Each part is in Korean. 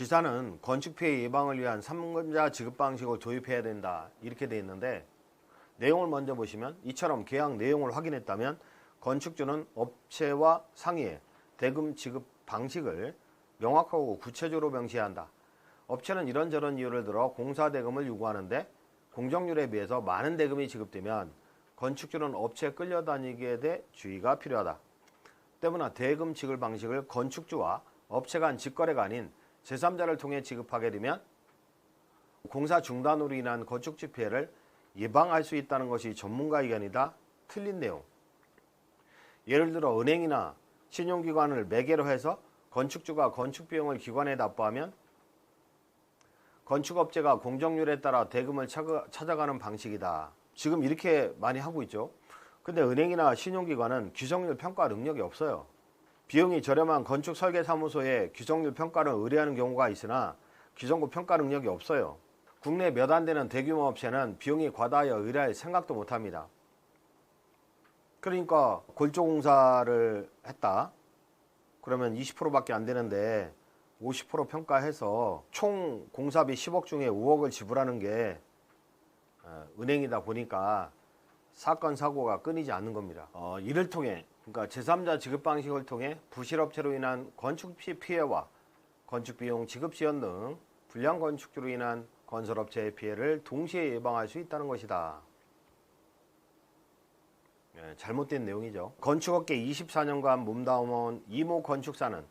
기사는 건축피해 예방을 위한 3자 지급 방식을 도입해야 된다 이렇게 돼 있는데, 내용을 먼저 보시면 이처럼 계약 내용을 확인했다면 건축주는 업체와 상의해 대금 지급 방식을 명확하고 구체적으로 명시해야 한다. 업체는 이런저런 이유를 들어 공사 대금을 요구하는데 공정률에 비해서 많은 대금이 지급되면 건축주는 업체에 끌려다니게 돼 주의가 필요하다. 때문에 대금 지급 방식을 건축주와 업체 간 직거래가 아닌 제3자를 통해 지급하게 되면 공사 중단으로 인한 건축지 피해를 예방할 수 있다는 것이 전문가 의견이다. 틀린 내용. 예를 들어 은행이나 신용기관을 매개로 해서 건축주가 건축비용을 기관에 납부하면 건축업체가 공정률에 따라 대금을 찾아가는 방식이다. 지금 이렇게 많이 하고 있죠. 근데 은행이나 신용기관은 규정률 평가 능력이 없어요. 비용이 저렴한 건축 설계사무소에 규정률 평가를 의뢰하는 경우가 있으나 규정고 평가 능력이 없어요. 국내 몇 안 되는 대규모 업체는 비용이 과다하여 의뢰할 생각도 못합니다. 그러니까 골조공사를 했다. 그러면 20%밖에 안 되는데 50% 평가해서 총 공사비 10억 중에 5억을 지불하는 게 은행이다 보니까 사건 사고가 끊이지 않는 겁니다. 이를 통해, 그러니까 제3자 지급 방식을 통해 부실업체로 인한 건축 피해와 건축비용 지급 지연 등 불량 건축주로 인한 건설업체의 피해를 동시에 예방할 수 있다는 것이다. 잘못된 내용이죠. 건축업계 24년간 몸담아온 이모 건축사는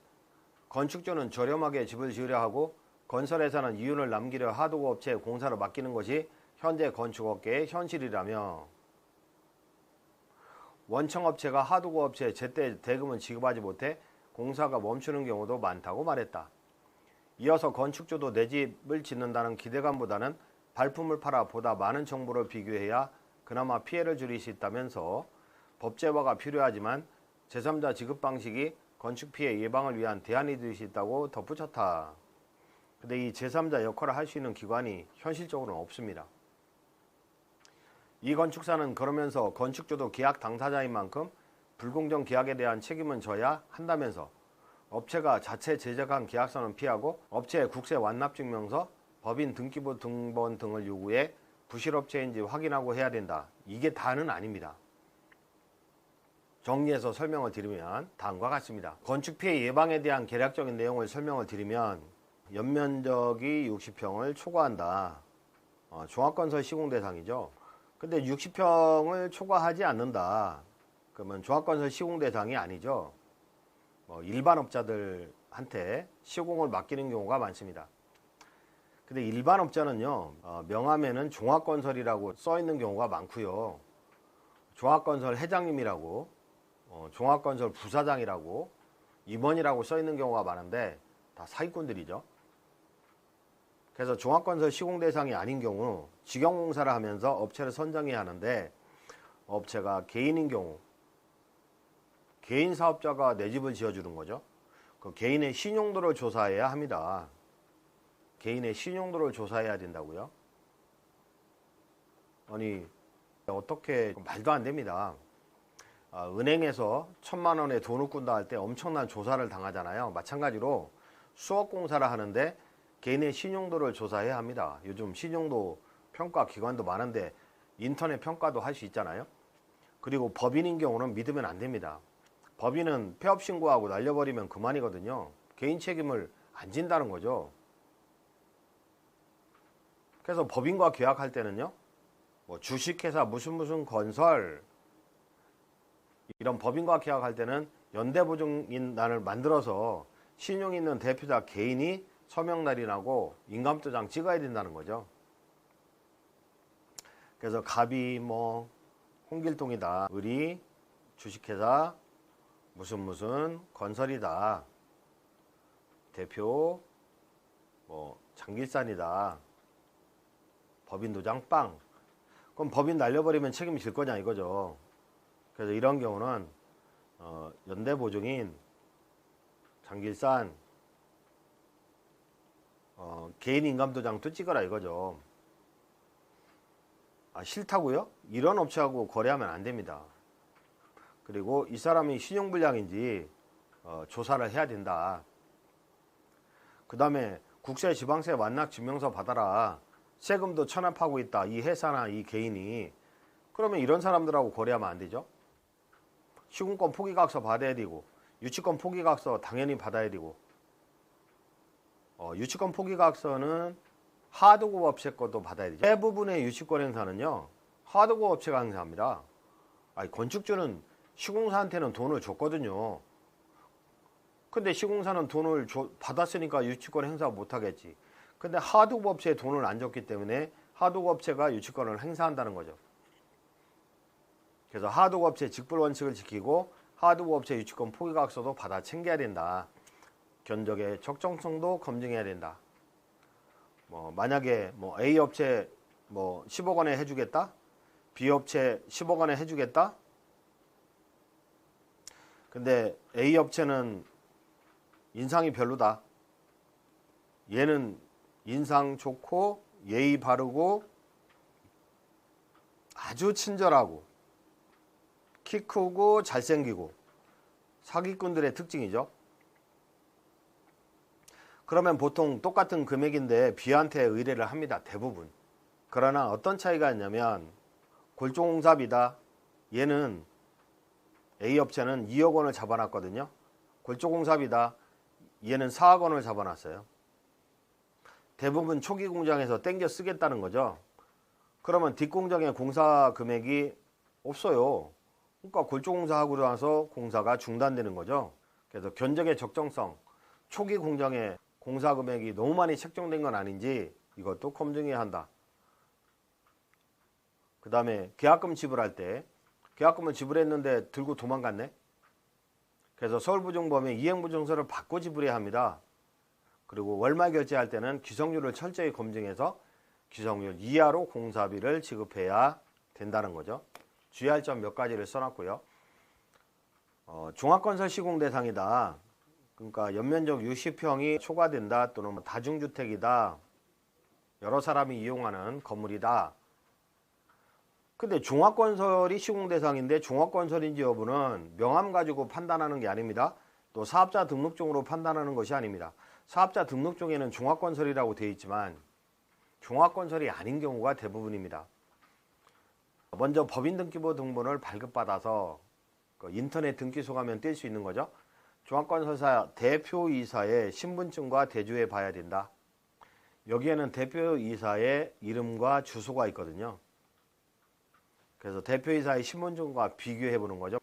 건축주는 저렴하게 집을 지으려 하고 건설회사는 이윤을 남기려 하도급 업체에 공사를 맡기는 것이 현재 건축업계의 현실이라며, 원청업체가 하도급 업체에 제때 대금을 지급하지 못해 공사가 멈추는 경우도 많다고 말했다. 이어서 건축주도 내 집을 짓는다는 기대감보다는 발품을 팔아 보다 많은 정보를 비교해야 그나마 피해를 줄일 수 있다면서 법제화가 필요하지만 제3자 지급 방식이 건축 피해 예방을 위한 대안이 될 수 있다고 덧붙였다. 근데 이 제3자 역할을 할 수 있는 기관이 현실적으로는 없습니다. 이 건축사는 그러면서 건축주도 계약 당사자인 만큼 불공정 계약에 대한 책임은 져야 한다면서 업체가 자체 제작한 계약서는 피하고 업체의 국세 완납증명서, 법인 등기부 등본 등을 요구해 부실업체인지 확인하고 해야 된다. 이게 다는 아닙니다. 정리해서 설명을 드리면 다음과 같습니다. 건축피해 예방에 대한 개략적인 내용을 설명을 드리면, 연면적이 60평을 초과한다. 종합건설 시공 대상이죠. 근데 60평을 초과하지 않는다. 그러면 종합건설 시공 대상이 아니죠. 일반 업자들한테 시공을 맡기는 경우가 많습니다. 근데 일반 업자는요, 명함에는 종합건설이라고 써 있는 경우가 많고요. 종합건설 회장님이라고, 종합건설 부사장이라고, 임원이라고 써 있는 경우가 많은데 다 사기꾼들이죠. 그래서 종합건설 시공 대상이 아닌 경우 직영공사를 하면서 업체를 선정해야 하는데, 업체가 개인인 경우, 개인 사업자가 내 집을 지어주는 거죠. 그 개인의 신용도를 조사해야 합니다. 개인의 신용도를 조사해야 된다고요? 아니, 어떻게, 말도 안 됩니다. 은행에서 1,000만 원에 돈을 꾼다 할 때 엄청난 조사를 당하잖아요. 마찬가지로 수억 공사를 하는데 개인의 신용도를 조사해야 합니다. 요즘 신용도 평가 기관도 많은데 인터넷 평가도 할 수 있잖아요. 그리고 법인인 경우는 믿으면 안 됩니다. 법인은 폐업 신고하고 날려버리면 그만이거든요. 개인 책임을 안 진다는 거죠. 그래서 법인과 계약할 때는요, 주식회사 무슨 건설, 이런 법인과 계약할 때는 연대보증인단을 만들어서 신용 있는 대표자 개인이 서명날인하고 인감도장 찍어야 된다는 거죠. 그래서 갑이 홍길동이다, 을이 주식회사 무슨 건설이다, 대표 장길산이다, 법인도장 빵. 그럼 법인 날려버리면 책임이 질 거냐 이거죠. 그래서 이런 경우는 연대보증인, 장길산, 개인 인감도장도 찍어라 이거죠. 싫다고요? 이런 업체하고 거래하면 안 됩니다. 그리고 이 사람이 신용불량인지 조사를 해야 된다. 그 다음에 국세 지방세 완납 증명서 받아라. 세금도 천납하고 있다. 이 회사나 이 개인이. 그러면 이런 사람들하고 거래하면 안 되죠. 시공권 포기각서 받아야 되고 유치권 포기각서 당연히 받아야 되고 유치권 포기각서는 하드고 업체 것도 받아야 되죠. 대부분의 유치권 행사는요. 하드고 업체가 행사합니다. 아니, 건축주는 시공사한테는 돈을 줬거든요. 근데 시공사는 돈을 받았으니까 유치권 행사 못하겠지. 근데 하드고 업체에 돈을 안 줬기 때문에 하드고 업체가 유치권을 행사한다는 거죠. 그래서 하드고 업체 직불 원칙을 지키고 하드고 업체 유치권 포기각서도 받아 챙겨야 된다. 견적의 적정성도 검증해야 된다. 만약에 A 업체 10억 원에 해주겠다. B 업체 10억 원에 해주겠다. 근데 A 업체는 인상이 별로다. 얘는 인상 좋고 예의 바르고 아주 친절하고 키 크고 잘생기고 사기꾼들의 특징이죠. 그러면 보통 똑같은 금액인데 B한테 의뢰를 합니다. 대부분. 그러나 어떤 차이가 있냐면 골조공사비다. 얘는 A 업체는 2억 원을 잡아놨거든요. 골조공사비다. 얘는 4억 원을 잡아놨어요. 대부분 초기 공장에서 땡겨 쓰겠다는 거죠. 그러면 뒷공장의 공사 금액이 없어요. 그러니까 골조공사하고 나서 공사가 중단되는 거죠. 그래서 견적의 적정성, 초기 공장의 공사 금액이 너무 많이 책정된 건 아닌지 이것도 검증해야 한다. 그 다음에 계약금 지불할 때 계약금을 지불했는데 들고 도망갔네. 그래서 서울부정범의 이행부정서를 받고 지불해야 합니다. 그리고 월말 결제할 때는 기성률을 철저히 검증해서 기성률 이하로 공사비를 지급해야 된다는 거죠. 주의할 점 몇 가지를 써놨고요. 종합건설 시공 대상이다. 그러니까 연면적 60평이 초과된다 또는 다중주택이다. 여러 사람이 이용하는 건물이다. 근데 종합건설이 시공 대상인데 종합건설인지 여부는 명함 가지고 판단하는 게 아닙니다. 또 사업자 등록증으로 판단하는 것이 아닙니다. 사업자 등록증에는 종합건설이라고 되어 있지만 종합건설이 아닌 경우가 대부분입니다. 먼저 법인등기부 등본을 발급받아서 인터넷 등기소 가면 뗄 수 있는 거죠. 종합건설사 대표이사의 신분증과 대조해 봐야 된다. 여기에는 대표이사의 이름과 주소가 있거든요. 그래서 대표이사의 신분증과 비교해 보는 거죠.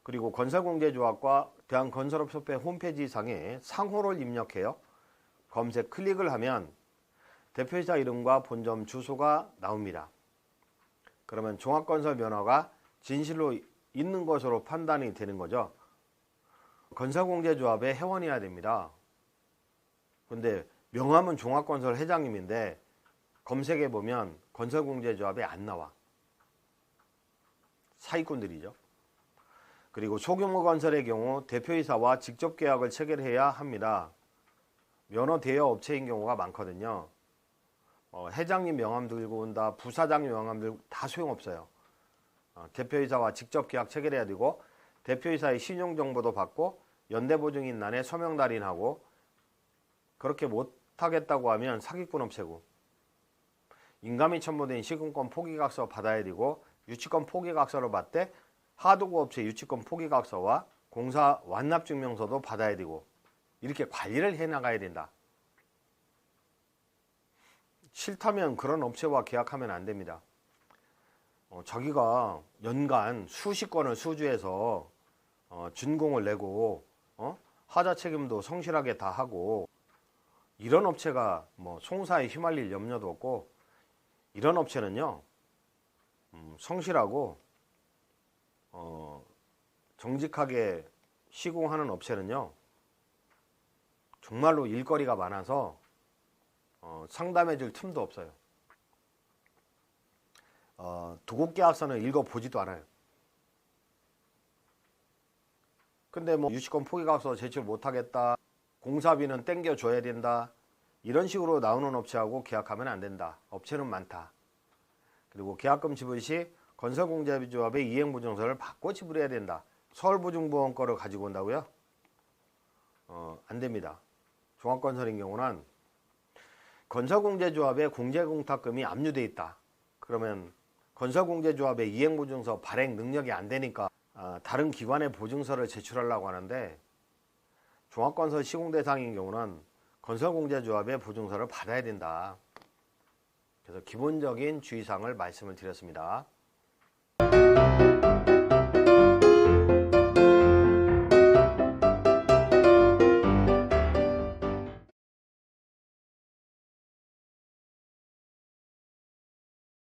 그리고 건설공제조합과 대한건설업협회 홈페이지 상에 상호를 입력해요. 검색 클릭을 하면 대표이사 이름과 본점 주소가 나옵니다. 그러면 종합건설 면허가 진실로 있는 것으로 판단이 되는 거죠. 건설공제조합의 회원이어야 됩니다. 근데 명함은 종합건설 회장님인데 검색해 보면 건설공제조합에 안 나와. 사기꾼들이죠. 그리고 소규모 건설의 경우 대표이사와 직접 계약을 체결해야 합니다. 면허 대여 업체인 경우가 많거든요. 회장님 명함 들고 온다, 부사장 명함 들고 다 소용없어요. 대표이사와 직접 계약 체결해야 되고 대표이사의 신용정보도 받고 연대보증인란에 서명 달인하고 그렇게 못하겠다고 하면 사기꾼 업체고 인감이 첨부된 시공권 포기각서 받아야 되고 유치권 포기각서를 받되 하도급 업체 유치권 포기각서와 공사 완납증명서도 받아야 되고 이렇게 관리를 해나가야 된다. 싫다면 그런 업체와 계약하면 안 됩니다. 자기가 연간 수십 건을 수주해서 준공을 내고 하자 책임도 성실하게 다 하고 이런 업체가 송사에 휘말릴 염려도 없고 이런 업체는요 성실하고 정직하게 시공하는 업체는요 정말로 일거리가 많아서 상담해 줄 틈도 없어요. 두곡계약서는 읽어보지도 않아요. 근데 유치권 포기각서 제출 못하겠다, 공사비는 땡겨줘야 된다, 이런 식으로 나오는 업체하고 계약하면 안 된다. 업체는 많다. 그리고 계약금 지불 시 건설공제조합의 이행부정서를 받고 지불해야 된다. 서울보증보험 거를 가지고 온다고요? 안 됩니다. 종합건설인 경우는 건설공제조합에 공제공탁금이 압류돼 있다. 그러면 건설공제조합의 이행보증서 발행 능력이 안 되니까 다른 기관의 보증서를 제출하려고 하는데, 종합건설 시공대상인 경우는 건설공제조합의 보증서를 받아야 된다. 그래서 기본적인 주의사항을 말씀을 드렸습니다.